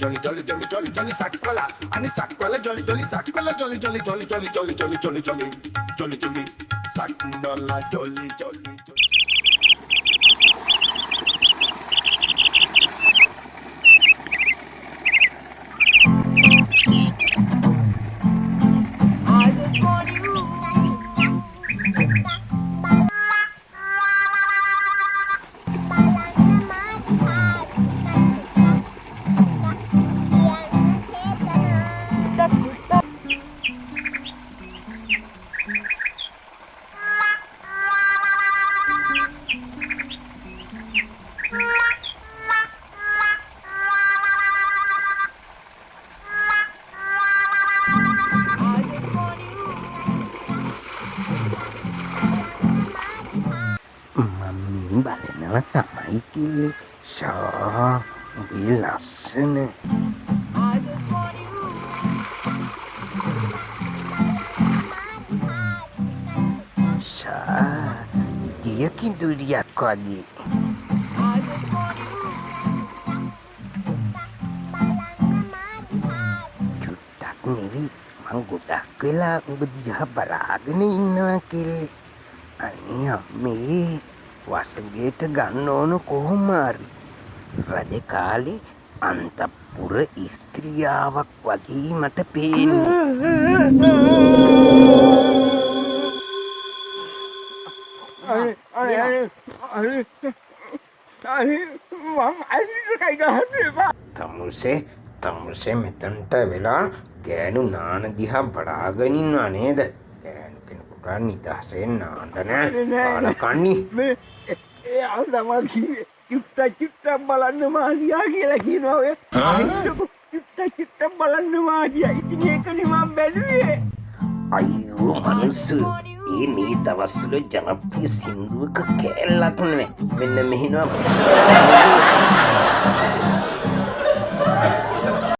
jolly jolly jolly jolly jolly sakpala ani sakpala jolly jolly sakpala jolly jolly jolly jolly jolly jolly jolly jolly jolly jolly sakpala jolly jolly jolly I just want you. I just want you. මම බලනවා තමයි කිව්වේ ෂා උඹේ ලස්සන I just want you. ෂා දියකින් දුරියක් වගේ I just want you. චුට්ටක් නෙවි මං ගොඩක් වෙලා උඹ දිහා බලාගෙන ඉන්නවා කෙල්ලේ අනේ අම්මේ වසඟයට ගන්න ඕන කොහොම හරි රජ කාලේ අන්තපුර ස්ත්‍රියාවක් වගේ මට පේන්නේ තමුසේ මෙතනට වෙලා ගෑනු නාන දිහා බලාගෙන ඉන්නවා නේද? ගෑනු කෙනෙකුට නිදහසෙන් නාන්න නෑ. කන්නේ ඒ අල්දමල් කිව්වේ චුට්ට බලන්න මාදියා කියලා කියනවා ඔය චුට්ට බලන්න මාදියා ඉතින් ඒකනේ මම බැලුවේ අයියෝ මනුස්ස ඒ මේ දවස්වල ජනප්‍රිය සින්දුවක කෑල්ලක් නෙමෙයි. මෙන්න මෙහෙනවා